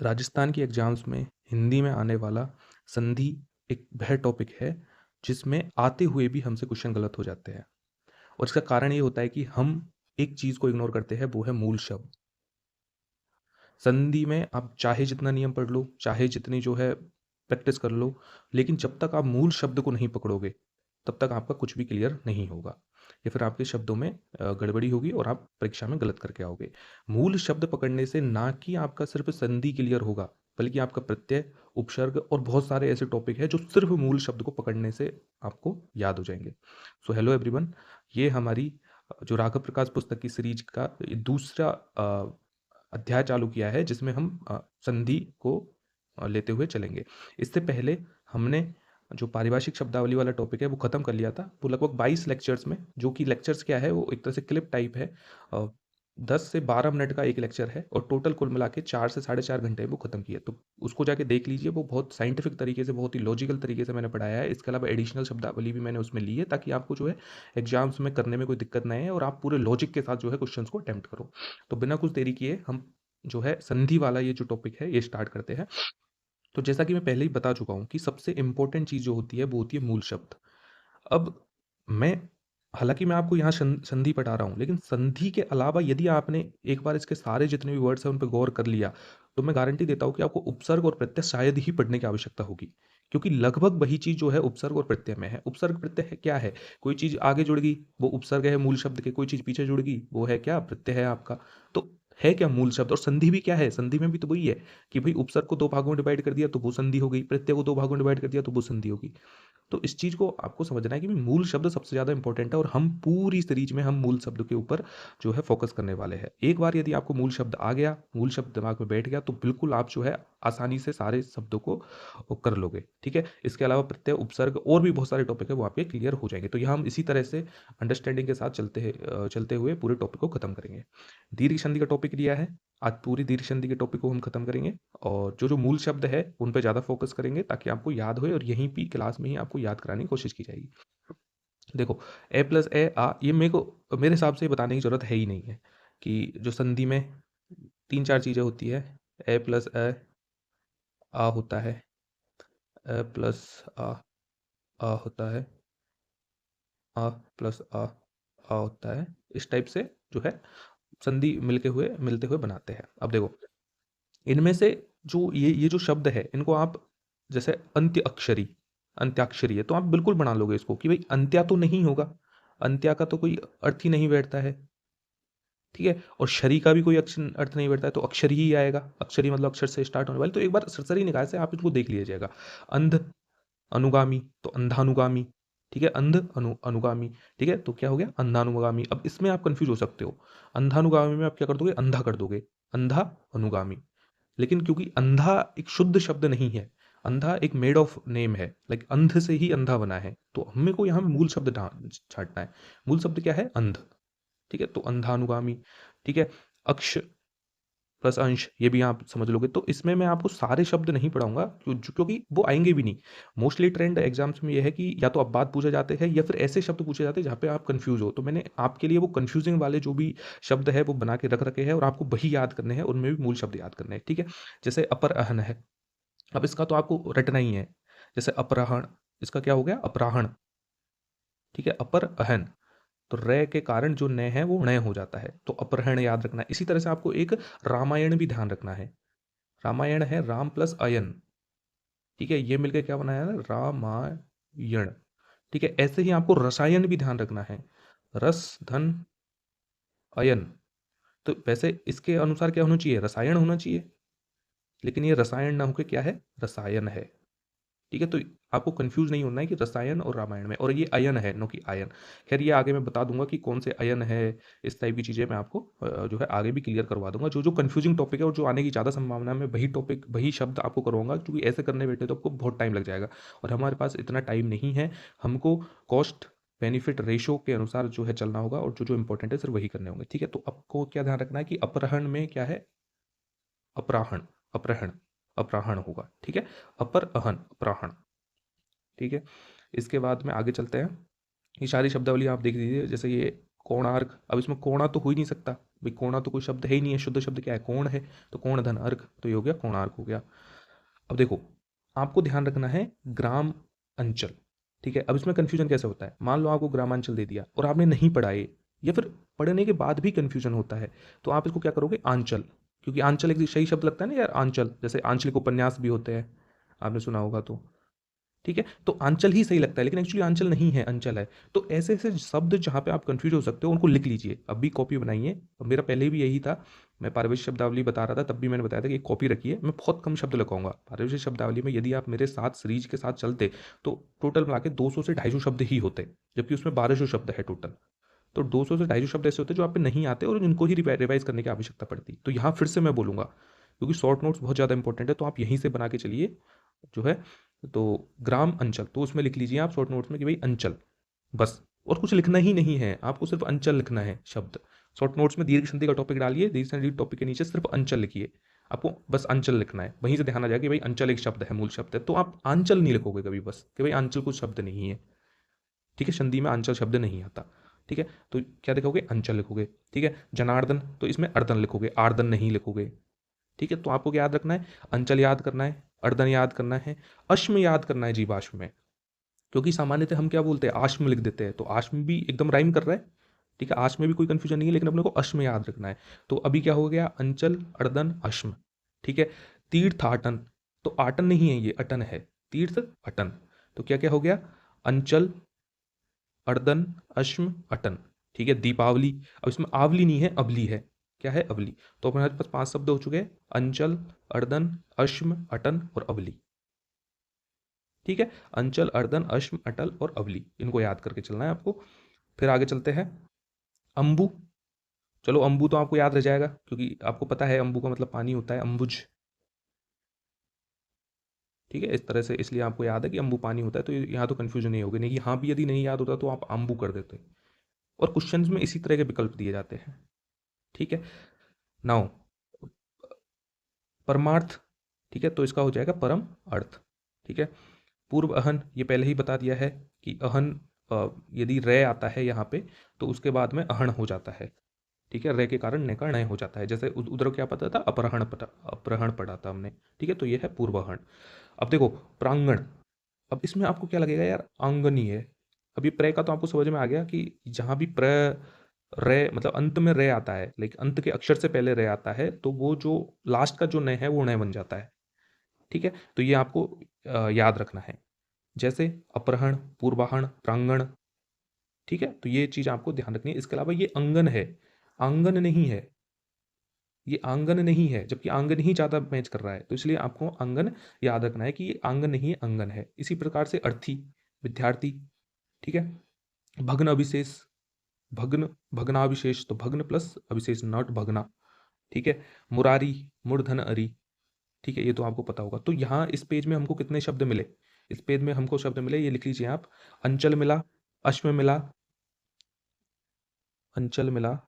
राजस्थान की एग्जाम्स में हिंदी में आने वाला संधि एक वह टॉपिक है जिसमें आते हुए भी हमसे क्वेश्चन गलत हो जाते हैं। और इसका कारण ये होता है कि हम एक चीज़ को इग्नोर करते हैं, वो है मूल शब्द। संधि में आप चाहे जितना नियम पढ़ लो, चाहे जितनी जो है प्रैक्टिस कर लो, लेकिन जब तक आप मूल शब्द को नहीं पकड़ोगे तब तक आपका कुछ भी क्लियर नहीं होगा, या फिर आपके शब्दों में गड़बड़ी होगी और आप परीक्षा में गलत करके आओगे। मूल शब्द पकड़ने से ना कि आपका सिर्फ संधि क्लियर होगा, बल्कि आपका प्रत्यय, उपसर्ग और बहुत सारे ऐसे टॉपिक है जो सिर्फ मूल शब्द को पकड़ने से आपको याद हो जाएंगे। सो हेलो एवरीवन, ये हमारी जो राघव प्रकाश पुस्तक की सीरीज का ये दूसरा अध्याय चालू किया है, जिसमें हम संधि को लेते हुए चलेंगे। इससे पहले हमने जो पारिभाषिक शब्दावली वाला टॉपिक है वो ख़त्म कर लिया था, वो लगभग 22 लेक्चर्स में, जो कि लेक्चर्स क्या है वो एक तरह से क्लिप टाइप है। 10 से 12 मिनट का एक लेक्चर है और टोटल कुल मिला के 4 से 4.5 घंटे में वो ख़त्म किया। तो उसको जाके देख लीजिए, वो बहुत साइंटिफिक तरीके से, बहुत ही लॉजिकल तरीके से मैंने पढ़ाया है। इसके अलावा एडिशनल शब्दावली भी मैंने उसमें ली है, ताकि आपको जो है एग्जाम्स में करने में कोई दिक्कत ना आए और आप पूरे लॉजिक के साथ जो है क्वेश्चंस को अटेम्प्ट करो। तो बिना कुछ देरी किए हम जो है संधि वाला ये जो टॉपिक है ये स्टार्ट करते हैं। तो जैसा कि मैं पहले ही बता चुका हूँ कि सबसे इंपॉर्टेंट चीज़ जो होती है वो होती है मूल शब्द। अब मैं हालाँकि मैं आपको यहाँ संधि पढ़ा रहा हूँ, लेकिन संधि के अलावा यदि आपने एक बार इसके सारे जितने भी वर्ड्स हैं उन पे गौर कर लिया, तो मैं गारंटी देता हूँ कि आपको उपसर्ग और प्रत्यय शायद ही पढ़ने की आवश्यकता होगी। क्योंकि लगभग वही चीज़ जो है उपसर्ग और प्रत्यय में है। उपसर्ग प्रत्यय है क्या है? कोई चीज़ आगे जुड़ गई, वो उपसर्ग है मूल शब्द के, कोई चीज़ पीछे जुड़ गई, वो है क्या? प्रत्यय है आपका। तो है क्या मूल शब्द? और संधि भी क्या है? संधि में भी तो वही है कि भई उपसर्ग को 2 भागों में डिवाइड कर दिया तो वो संधि हो गई, प्रत्यय को 2 भागों में डिवाइड कर दिया तो वो संधि हो गई। तो इस चीज़ को आपको समझना है कि मूल शब्द सबसे ज़्यादा इंपॉर्टेंट है, और हम पूरी सीरीज में हम मूल शब्द के ऊपर जो है फोकस करने वाले हैं। एक बार यदि आपको मूल शब्द आ गया, मूल शब्द दिमाग में बैठ गया, तो बिल्कुल आप जो है आसानी से सारे शब्दों को कर लोगे। ठीक है, इसके अलावा प्रत्यय, उपसर्ग और भी बहुत सारे टॉपिक है वो आपके क्लियर हो जाएंगे। तो यहाँ हम इसी तरह से अंडरस्टैंडिंग के साथ चलते हुए पूरे टॉपिक को खत्म करेंगे। दीर्घ संधि का टॉपिक लिया है, आज पूरी दीर्घ संधि के टॉपिक को हम खत्म करेंगे और जो जो मूल शब्द है उन पे ज़्यादा फोकस करेंगे, ताकि आपको याद होए और यहीं भी क्लास में ही आपको याद कराने की कोशिश की जाएगी। देखो, ए प्लस ए आ, ये मेरे हिसाब से बताने की ज़रूरत है ही नहीं है कि जो संधि में 3-4 चीज़ें होती है। ए प्लस ए आ होता है, ए प्लस आ होता है, आ प्लस आ होता है। इस टाइप से जो है संधि मिलते हुए बनाते हैं। अब देखो, इनमें से जो ये जो शब्द है, इनको आप जैसे अंत्याक्षरी है तो आप बिल्कुल बना लोगे इसको कि भाई अंत्या तो नहीं होगा, अंत्या का तो कोई अर्थ ही नहीं बैठता है। ठीक है, और शरी का भी कोई अर्थ नहीं बैठता है, तो अक्षरी ही आएगा। अक्षरी मतलब अक्षर से स्टार्ट होने वाली। तो एक बार सरसरी निकाय से आप इसको देख लीजिएगा। अंध अनुगामी तो अंधानुगामी। ठीक है, अनुगामी। ठीक है, तो क्या हो गया? अंधानुगामी। अब इसमें आप कंफ्यूज हो सकते हो, अंधानुगामी में आप क्या कर दोगे? अंधा कर दोगे, अंधा अनुगामी। लेकिन क्योंकि अंधा एक शुद्ध शब्द नहीं है, अंधा एक मेड ऑफ नेम है, लाइक अंध से ही अंधा बना है, तो हमें को यहाँ मूल शब्द छांटना है। मूल शब्द क्या है? अंध। ठीक है, तो अंधानुगामी। ठीक है, अक्ष प्लस अंश, ये भी आप समझ लोगे। तो इसमें मैं आपको सारे शब्द नहीं पढ़ाऊंगा क्योंकि वो आएंगे भी नहीं। मोस्टली ट्रेंड एग्जाम्स में ये है कि या तो अपवाद पूछे जाते हैं या फिर ऐसे शब्द पूछे जाते हैं जहाँ पे आप कंफ्यूज हो। तो मैंने आपके लिए वो कंफ्यूजिंग वाले जो भी शब्द है वो बना के रख रखे हैं और आपको वही याद करने हैं, उनमें भी मूल शब्द याद करने हैं। ठीक है, जैसे अपर अहन है, अब इसका तो आपको रटना ही है। जैसे अपराहण, इसका क्या हो गया? अपराहण। ठीक है, अपर अहन, तो रे के कारण जो न है वो ण हो जाता है, तो अपहरण याद रखना है। इसी तरह से आपको एक रामायण भी ध्यान रखना है। रामायण है राम प्लस अयन। ठीक है, ये मिलकर क्या बनाया है? रामायण। ठीक है, ऐसे ही आपको रसायन भी ध्यान रखना है, रस धन अयन। तो वैसे इसके अनुसार क्या होना चाहिए? रसायन होना चाहिए, लेकिन ये रसायन ना होकर क्या है? रसायन है। ठीक है, तो आपको कंफ्यूज नहीं होना है कि रसायन और रामायण में, और ये अयन है नो कि आयन। खैर ये आगे मैं बता दूंगा कि कौन से अयन है, इस टाइप की चीज़ें मैं आपको जो है आगे भी क्लियर करवा दूंगा। जो जो कंफ्यूजिंग टॉपिक है और जो आने की ज़्यादा संभावना है, मैं वही टॉपिक वही शब्द आपको करवाऊंगा, क्योंकि ऐसे करने बैठे तो आपको बहुत टाइम लग जाएगा और हमारे पास इतना टाइम नहीं है। हमको कॉस्ट बेनिफिट रेशो के अनुसार जो है चलना होगा, और जो जो इंपॉर्टेंट है सिर्फ वही करने होंगे। ठीक है, तो आपको क्या ध्यान रखना है कि अपहरण में क्या है? अपराहण, अपहरण, अपराहण होगा। ठीक है, अपर अहन, अपराहण। ठीक है, इसके बाद में आगे चलते हैं। ये सारी शब्दावली आप देख लीजिए। जैसे ये कोणार्क, अब इसमें कोणा तो हो ही नहीं सकता, भाई कोणा तो कोई शब्द है ही नहीं है, शुद्ध शब्द क्या है, कोण है, तो कोण धन अर्क, तो ये हो गया कोणार्क हो गया। अब देखो आपको ध्यान रखना है ग्राम अंचल, ठीक है। अब इसमें कंफ्यूजन कैसे होता है, मान लो आपको ग्रामांचल दे दिया और आपने नहीं पढ़ा ये, या फिर पढ़ने के बाद भी कंफ्यूजन होता है, तो आप इसको क्या करोगे, आंचल, क्योंकि आंचल एक सही शब्द लगता है ना यार, आंचल, जैसे आंचलिक उपन्यास भी होते हैं, आपने सुना होगा तो, ठीक है। तो आंचल ही सही लगता है, लेकिन एक्चुअली आंचल नहीं है, अंचल है। तो ऐसे ऐसे शब्द जहाँ पे आप कंफ्यूज हो सकते हो उनको लिख लीजिए, अब भी कॉपी बनाइए। अब मेरा पहले भी यही था, मैं पारिभाषिक शब्दावली बता रहा था तब भी मैंने बताया था कि कॉपी रखिए, मैं बहुत कम शब्द लिखाऊंगा पारिभाषिक शब्दावली में। यदि आप मेरे साथ सीरीज के साथ चलते तो टोटल मिला के 200 से 250 शब्द ही होते, जबकि उसमें 1200 शब्द है टोटल। तो 200 से 250 शब्द ऐसे होते हैं जो आप पे नहीं आते और जिनको ही रिवाइज करने की आवश्यकता पड़ती। तो यहाँ फिर से मैं बोलूँगा, क्योंकि शॉर्ट नोट्स बहुत ज़्यादा इंपॉर्टेंट है, तो आप यहीं से बना के चलिए जो है। तो ग्राम अंचल, तो उसमें लिख लीजिए आप शॉर्ट नोट्स में कि भाई अंचल, बस, और कुछ लिखना ही नहीं है आपको, सिर्फ अंचल लिखना है शब्द। शॉर्ट नोट्स में दीर्घ संधि का टॉपिक डालिए, दीर्घ संधि टॉपिक के नीचे सिर्फ अंचल लिखिए, आपको बस अंचल लिखना है, वहीं से ध्यान आ जाएगा कि भाई अंचल एक शब्द है, मूल शब्द है। तो आप आंचल नहीं लिखोगे कभी, बस कि भाई आंचल कुछ शब्द नहीं है, ठीक है, संधि में आंचल शब्द नहीं आता, ठीक है। तो क्या लिखोगे, अंचल लिखोगे, ठीक है। जनार्दन, तो इसमें अर्दन लिखोगे, आर्दन नहीं लिखोगे, ठीक है। तो आपको क्या याद रखना है, अंचल याद करना है, अर्दन याद करना है, अश्म याद करना है जीवाश्म में, क्योंकि सामान्यतः हम क्या बोलते हैं, आश्म लिख देते हैं, तो आश्म भी एकदम राइम कर रहा है, ठीक है, आश्म में भी कोई कंफ्यूजन नहीं है, लेकिन अपने को अश्म याद रखना है। तो अभी क्या हो गया, अंचल अर्दन अश्म, ठीक है। तीर्थ आटन, तो आटन नहीं है ये, अटन है, तीर्थ अटन, तो क्या क्या हो गया, अंचल अर्दन अश्म अटन, ठीक है। दीपावली, अब इसमें आवली नहीं है, अबली है, क्या है, अबली। तो अपने पास 5 शब्द हो चुके हैं, अंचल अर्दन अश्म अटन और अबली, ठीक है। अंचल अर्दन अश्म अटल और अबली, इनको याद करके चलना है आपको। फिर आगे चलते हैं, अंबु, चलो अंबु तो आपको याद रह जाएगा, क्योंकि आपको पता है अंबु का मतलब पानी होता है, अंबुज, ठीक है, इस तरह से, इसलिए आपको याद है कि अंबु पानी होता है, तो यहाँ तो कंफ्यूजन नहीं होगी, नहीं यहाँ भी यदि नहीं याद होता तो आप अंबु कर देते। और क्वेश्चंस में इसी तरह के विकल्प दिए जाते हैं, ठीक है। नाउ परमार्थ, ठीक है, तो इसका हो जाएगा परम अर्थ, ठीक है। पूर्व अहन, ये पहले ही बता दिया है कि अहन, यदि रे आता है यहाँ पे तो उसके बाद में अहन हो जाता है, ठीक है, रे के कारण ने का नय हो जाता है, जैसे उधर क्या पता था, अपहरण पढ़ा था हमने, ठीक है। तो ये है पूर्वाहन। अब देखो प्रांगण, अब इसमें आपको क्या लगेगा यार, आंगन ही है। अभी प्रे का तो आपको समझ में आ गया कि जहां भी प्र रे मतलब अंत में रे आता है, लाइक अंत के अक्षर से पहले रे आता है, तो वो जो लास्ट का जो नय है वो नय बन जाता है, ठीक है। तो ये आपको याद रखना है, जैसे अपहरण, पूर्वाहन, प्रांगण, ठीक है। तो ये चीज आपको ध्यान रखनी है। इसके अलावा ये अंगन है, आंगन नहीं है, ये आंगन नहीं है, जबकि आंगन ही ज्यादा मैच कर रहा है, तो इसलिए आपको आंगन याद रखना है कि ये आंगन नहीं है, अंगन है। इसी प्रकार से अर्थी, विद्यार्थी, ठीक है। भग्न अविशेष, भग्न, भग्नाविशेष, तो भग्न प्लस अविशेष नॉट भग्ना, ठीक है। मुरारी, मूर्धन अरी, ठीक है, ये तो आपको पता होगा। तो यहाँ इस पेज में हमको कितने शब्द मिले, इस पेज में हमको शब्द मिले, ये लिख लीजिए आप, अंचल मिला, अश्म मिला, अंचल मिला,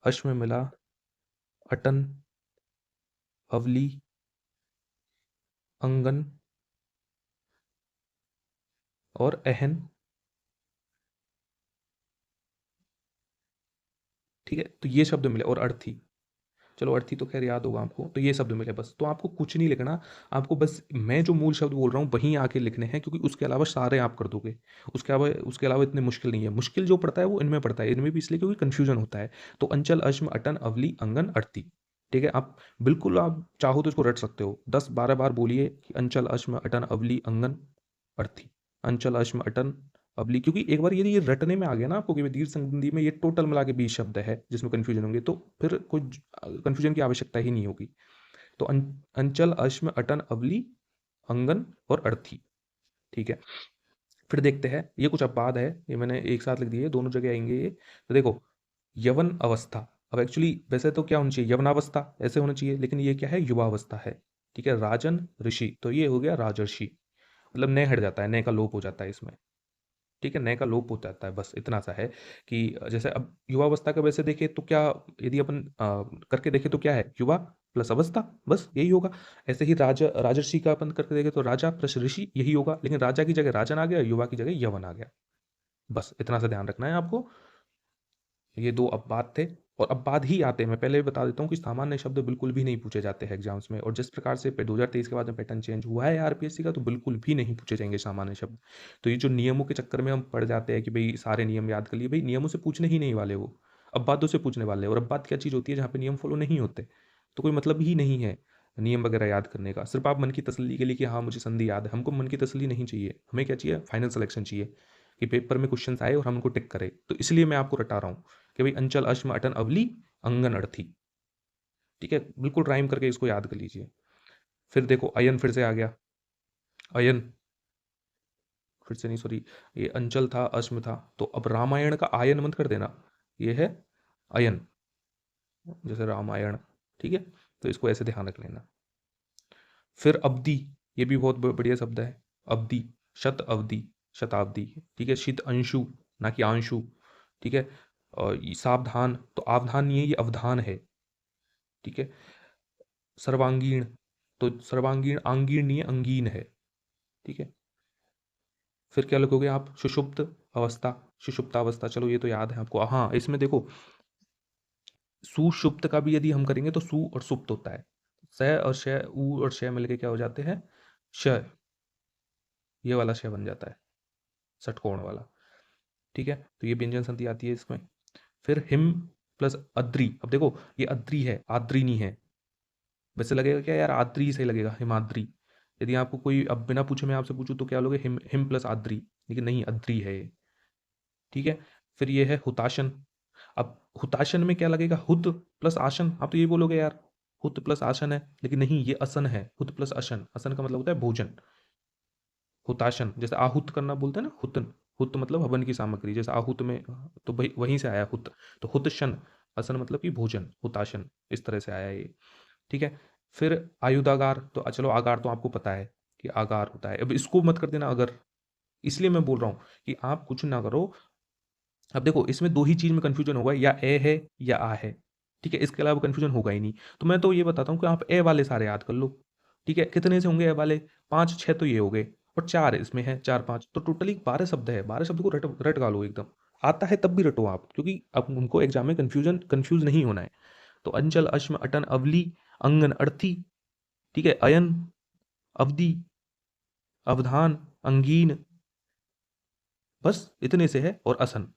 अश्म मिला, अटन, अवली, अंगन और अहन, ठीक है। तो ये शब्द मिले, और अर्थी, चलो अर्थी तो खैर याद होगा आपको, तो ये शब्द मिले बस। तो आपको कुछ नहीं लिखना, आपको बस मैं जो मूल शब्द बोल रहा हूँ वहीं आके लिखने हैं, क्योंकि उसके अलावा सारे आप कर दोगे, उसके अलावा इतने मुश्किल नहीं है। मुश्किल जो पड़ता है वो इनमें पड़ता है, इनमें भी इसलिए क्योंकि कन्फ्यूजन होता है। तो अंचल अश्म अटन अवली अंगन अर्थी, ठीक है। आप बिल्कुल आप चाहो तो इसको रट सकते हो, 10-12 बार बोलिए कि अंचल अश्म अटन अवली अंगन अर्थी, अंचल अश्म अटन अबली, क्योंकि एक बार यदि ये रटने में आ गया ना आपको कि दीर्घ संधि में ये टोटल मिला के 20 शब्द है जिसमें कंफ्यूजन होंगे, तो फिर कोई कंफ्यूजन की आवश्यकता ही नहीं होगी। तो अंचल अश्म अटन अबली अंगन और अर्थी, ठीक है। फिर देखते हैं, ये कुछ अपवाद है, ये मैंने एक साथ लिख दिए, दोनों जगह आएंगे ये। तो देखो यवन अवस्था, अब एक्चुअली वैसे तो क्या होना चाहिए, यवनावस्था ऐसे होना चाहिए, लेकिन ये क्या है, युवावस्था है, ठीक है। राजन ऋषि, तो ये हो गया राजर्षि, मतलब नए हट जाता है, नए का लोप हो जाता है इसमें, ठीक है, नए का लोप हो जाता है, बस इतना सा है कि जैसे अब युवावस्था का वैसे देखें तो क्या, यदि अपन करके देखें तो क्या है, युवा प्लस अवस्था, बस यही होगा। ऐसे ही राजर्षि का अपन करके देखें तो राजा प्लस ऋषि, यही होगा, लेकिन राजा की जगह राजन आ गया, युवा की जगह यवन आ गया, बस इतना सा ध्यान रखना है आपको। ये 2 अपवाद थे। और अब बाद ही आते हैं। मैं पहले भी बता देता हूँ कि सामान्य शब्द बिल्कुल भी नहीं पूछे जाते हैं एग्जाम्स में, और जिस प्रकार से 2023 के बाद में पैटर्न चेंज हुआ है आरपीएससी का, तो बिल्कुल भी नहीं पूछे जाएंगे सामान्य शब्द। तो ये जो नियमों के चक्कर में हम पड़ जाते हैं कि भाई सारे नियम याद कर लिए, भाई नियमों से पूछने ही नहीं वाले वो, अब बातों से पूछने वाले हैं। और अब बात क्या चीज़ होती है जहाँ पे नियम फॉलो नहीं होते, तो कोई मतलब ही नहीं है नियम वगैरह याद करने का। सिर्फ आप मन की तसल्ली के लिए कि हाँ मुझे संधि याद है, हमको मन की तसल्ली नहीं चाहिए, हमें क्या चाहिए, फाइनल सिलेक्शन चाहिए कि पेपर में क्वेश्चन आए और हम उनको टिक करें। तो इसलिए मैं आपको रटा रहा हूँ कि भाई अंचल अश्म अटन अवली अंगन अर्थी, ठीक है, बिल्कुल राइम करके इसको याद कर लीजिए। फिर देखो अयन फिर से आ गया, अयन फिर से नहीं, सॉरी, ये अंचल था, अश्म था, तो अब रामायण का आयन मत कर देना, ये है अयन, जैसे रामायण, ठीक है, तो इसको ऐसे ध्यान रख लेना। फिर अवधि, ये भी बहुत बढ़िया शब्द है, अवधि, शत अवधि, शताब्दी, ठीक है, शीत अंशु ना कि आंशु, ठीक है। और सावधान, तो आवधान नहीं है, ये अवधान है, ठीक है। सर्वांगीण, तो सर्वांगीण आंगीण नहीं है, अंगीन है, ठीक है। फिर क्या लिखोगे आप, सुषुप्त अवस्था, सुषुप्तावस्था, चलो ये तो याद है आपको। हाँ, इसमें देखो सुषुप्त का भी यदि हम करेंगे तो सु और सुप्त होता है, स और श, उ और श मिलके क्या हो जाते हैं, श, ये वाला श बन जाता है, षटकोण वाला, ठीक है। तो ये व्यंजन संधि आती है इसमें। फिर हिम प्लस अद्री, अब देखो ये अद्री है, आद्री नहीं है। वैसे लगेगा क्या यार, आद्री सही लगेगा, हिमाद्री। यदि आपको कोई अब बिना पूछे मैं आपसे पूछूं तो क्या लोगे, हिम, हिम प्लस आद्री, लेकिन नहीं, अद्री है ये, ठीक है। फिर ये है हुताशन, अब हुताशन में क्या लगेगा, हुत प्लस आसन, आप तो ये बोलोगे यार हुत प्लस आसन है, लेकिन नहीं, ये असन है, हुत प्लस असन, असन का मतलब होता है भोजन। हुताशन, जैसे आहुत करना बोलते हैं ना, हुतन, हुत मतलब हवन की सामग्री, जैसे आहुत में, तो भाई वहीं से आया हुत, तो हुतशन, असन मतलब कि भोजन, हुताशन, इस तरह से आया ये, ठीक है। फिर आयुधागार, तो चलो आगार तो आपको पता है कि आगार होता है, अब इसको मत कर देना अगर, इसलिए मैं बोल रहा हूं कि आप कुछ ना करो। अब देखो इसमें दो ही चीज में कंफ्यूजन होगा, या ए है या आ है, ठीक है, इसके अलावा कंफ्यूजन होगा ही नहीं। तो मैं तो ये बताता हूँ कि आप ए वाले सारे याद कर लो, ठीक है। कितने से होंगे ए वाले, पांच छह तो ये हो गए, और चार इसमें है, चार पांच, तो टोटली 12 शब्द है, 12 शब्द को रट रट गा लो एकदम, आता है तब भी रटो आप, क्योंकि अब उनको एग्जाम में कंफ्यूज नहीं होना है। तो अंचल अश्म अटन अवली अंगन अर्थी, ठीक है, अयन, अवधि, अवधान, अंगीन, बस इतने से है, और असन,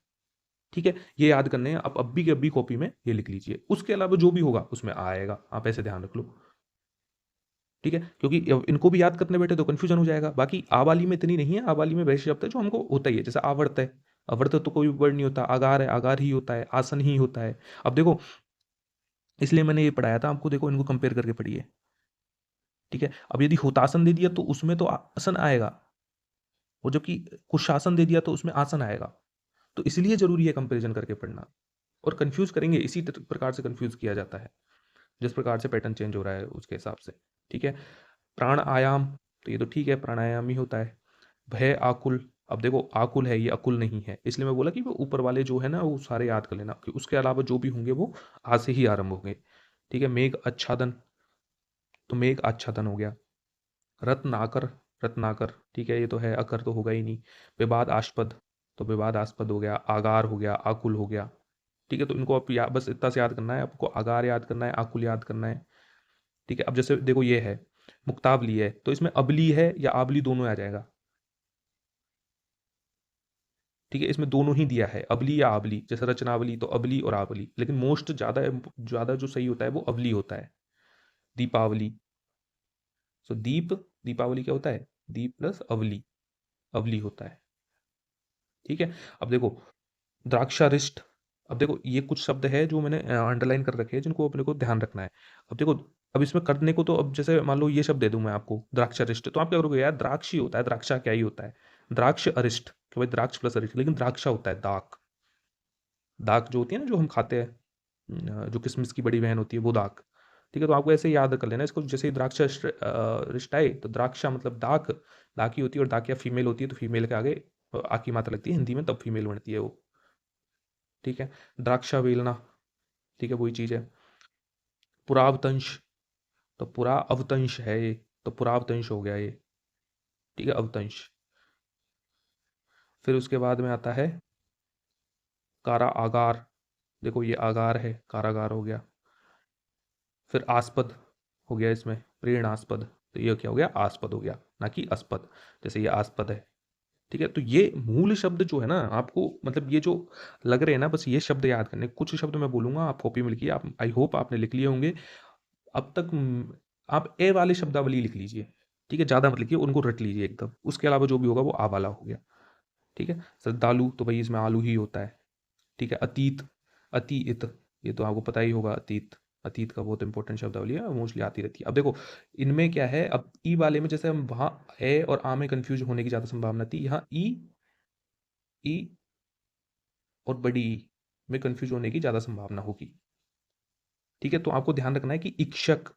ठीक है। ये याद करने हैं, आप अब्बी के अब्बी कॉपी में ये लिख लीजिए, उसके अलावा जो भी होगा उसमें आएगा, आप ऐसे ध्यान रख लो, ठीक है। क्योंकि इनको भी याद करने बैठे तो कंफ्यूजन हो जाएगा। बाकी आ वाली में इतनी नहीं है, आ वाली में वैसे शब्द है जो हमको होता ही है, जैसे आवर्त है, अवर्त तो कोई वर्ड नहीं होता, आगार है, आगार ही होता है, आसन ही होता है। अब देखो इसलिए मैंने ये पढ़ाया था आपको, देखो इनको कंपेयर करके पढ़िए, ठीक है। अब यदि होतासन दे दिया तो उसमें तो आसन आएगा, और जबकि कुशासन दे दिया तो उसमें आसन आएगा। तो इसलिए जरूरी है कंपेरिजन करके पढ़ना, और कंफ्यूज करेंगे, इसी प्रकार से कंफ्यूज किया जाता है, जिस प्रकार से पैटर्न चेंज हो रहा है उसके हिसाब से, ठीक है। प्राण आयाम, तो ये तो ठीक है, प्राणायाम ही होता है। भय आकुल, अब देखो आकुल है, ये अकुल नहीं है, इसलिए मैं बोला कि वो ऊपर वाले जो है ना वो सारे याद कर लेना, कि उसके अलावा जो भी होंगे वो आ से ही आरंभ होंगे, ठीक है। मेघ आच्छादन, तो मेघ आच्छादन हो गया। रत्नाकर, रत्नाकर, ठीक है, ये तो है, अकर तो होगा ही नहीं। विवाद आस्पद, तो विवाद आस्पद हो गया। आगार हो गया, आकुल हो गया, ठीक है। तो इनको आप बस इतना से याद करना है आपको, आगार याद करना है, आकुल याद करना है, ठीक है। अब जैसे देखो ये है मुक्तावली है, तो इसमें अबली है या आबली दोनों आ जाएगा, ठीक है। इसमें दोनों ही दिया है, अबली या आबली, जैसे रचनावली तो अबली और आबली, लेकिन मोस्ट ज्यादा ज्यादा जो सही होता है वो अबली होता है। दीपावली, सो दीप, दीपावली क्या होता है, दीप प्लस अवली, अवली होता है, ठीक है। अब देखो द्राक्षारिष्ट, अब देखो ये कुछ शब्द है जो मैंने अंडरलाइन कर रखे हैं, जिनको अपने को ध्यान रखना है। अब देखो, अब इसमें करने को तो, अब जैसे मान लो ये शब्द दे दूं मैं आपको द्राक्षारिष्ट, तो आप क्या करोगे यार, द्राक्ष ही होता है, द्राक्षा क्या ही होता है, द्राक्ष अरिष्ट, कि भाई द्राक्ष प्लस अरिष्ट, लेकिन द्राक्षा होता है दाक, दाक जो होती है ना जो हम खाते हैं, जो किशमिश की बड़ी बहन होती है वो दाक, ठीक है। तो आपको ऐसे ही याद कर लेना इसको, जैसे ही द्राक्षा रिष्ट आए तो द्राक्षा मतलब दाक, दाक ही होती है, और दाकिया फीमेल होती है, तो फीमेल के आगे आ की मात्रा लगती है हिंदी में, तब फीमेल बनती है वो, ठीक है। द्राक्षा वेलना, ठीक है, वही चीज है। पुरावतंश, तो पुरा अवतंश है ये, तो पुरावतंश हो गया ये, ठीक है, अवतंश। फिर उसके बाद में आता है कारा आगार, देखो ये आगार है, कारागार हो गया। फिर आस्पद हो गया, इसमें प्रेरणास्पद, तो ये क्या हो गया, आस्पद हो गया, ना कि अस्पद। जैसे ये आस्पद है, ठीक है। तो ये मूल शब्द जो है ना, आपको मतलब ये जो लग रहे हैं ना, बस ये शब्द याद करने। कुछ शब्द मैं बोलूंगा, आप कॉपी में लिखिए, आप आई होप आपने लिख लिए होंगे अब तक। आप ए वाले शब्दावली लिख लीजिए, ठीक है, ज़्यादा मत लिखिए, उनको रट लीजिए एकदम। उसके अलावा जो भी होगा वो आ वाला हो गया, ठीक है। श्रद्धालु तो भाई इसमें आलू ही होता है, ठीक है। अतीत, अतीत, ये तो आपको पता ही होगा। अतीत, अतीत का बहुत इंपॉर्टेंट शब्दावली है, मोस्टली आती रहती है। अब देखो इनमें क्या है, अब ई वाले में जैसे हम वहाँ ए और आ में कंफ्यूज होने की ज़्यादा संभावना थी, यहाँ ई, ई और बड़ी ई में कंफ्यूज होने की ज़्यादा संभावना होगी, ठीक है। तो आपको ध्यान रखना है कि इक्षक,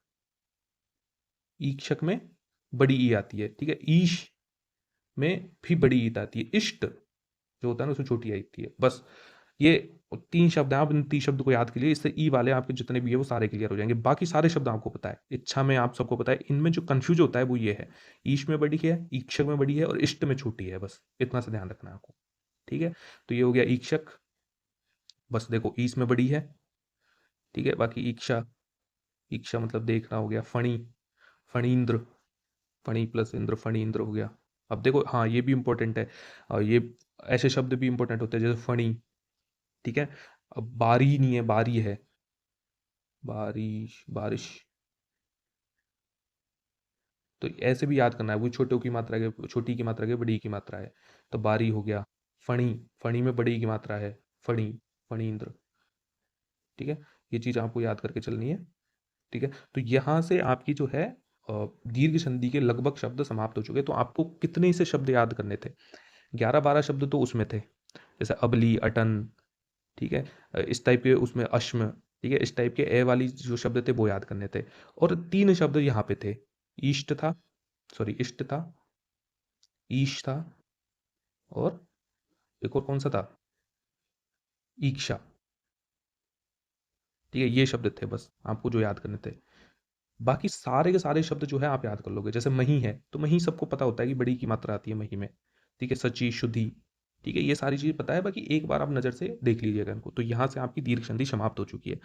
ईक्षक में बड़ी ई आती है, ठीक है। ईश में भी बड़ी ईद आती है। इष्ट जो होता है ना, उसमें छोटी आई आती है। बस ये 3 शब्द हैं, आप इन 3 शब्द को याद कीजिए, इससे ई वाले आपके जितने भी है वो सारे क्लियर हो जाएंगे। बाकी सारे शब्द आपको पता है, इच्छा में आप सबको पता है। इनमें जो कंफ्यूज होता है वो ये है, ईश में बड़ी है, ईक्षक में बड़ी है, और इष्ट में छोटी है। बस इतना सा ध्यान रखना है आपको, ठीक है। तो ये हो गया ईक्षक, बस देखो ईश में बड़ी है, ठीक है। बाकी ईक्षा, ईक्षा मतलब देखना हो गया। फणी, फणींद्र, फणी प्लस इंद्र, फणींद्र हो गया। अब देखो हाँ ये भी इंपॉर्टेंट है, और ये ऐसे शब्द भी इंपॉर्टेंट होते हैं जैसे फणी, ठीक है। अब बारी नहीं है, बारी है, बारिश, बारिश। तो ऐसे भी याद करना है, वो छोटों की मात्रा के, छोटी की मात्रा के, बड़ी की मात्रा है। तो बारी हो गया। फणी, फणी में बड़ी की मात्रा है, फणी, फणींद्र, ठीक है। ये चीज़ आपको याद करके चलनी है, ठीक है। तो यहाँ से आपकी जो है दीर्घ संधि के लगभग शब्द समाप्त हो चुके। तो आपको कितने से शब्द याद करने थे, 11-12 शब्द तो उसमें थे, जैसे अबली, अटन, ठीक है। इस टाइप के उसमें अश्म, ठीक है। इस टाइप के ए वाली जो शब्द थे वो याद करने थे। और 3 शब्द यहाँ पे थे, ईष्ट था, सॉरी इष्ट था, ईश था, और एक और कौन सा था, ईक्षा, ठीक है। ये शब्द थे बस आपको जो याद करने थे। बाकी सारे के सारे शब्द जो है आप याद कर लोगे। जैसे मही है, तो मही सबको पता होता है कि बड़ी की मात्रा आती है मही में, ठीक है। सची, शुद्धि, ठीक है, ये सारी चीज़ पता है। बाकी एक बार आप नज़र से देख लीजिएगा इनको। तो यहाँ से आपकी दीर्घ संधि समाप्त हो चुकी है।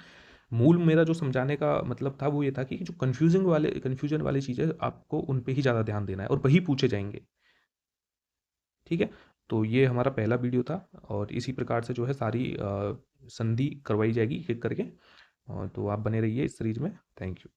मूल मेरा जो समझाने का मतलब था वो ये था कि जो कन्फ्यूजन वाली चीज़ें, आपको उन पे ही ज़्यादा ध्यान देना है, और वही पूछे जाएंगे, ठीक है। तो ये हमारा पहला वीडियो था, और इसी प्रकार से जो है सारी संधि करवाई जाएगी एक एक करके। और तो आप बने रहिए इस सीरीज में। Thank you.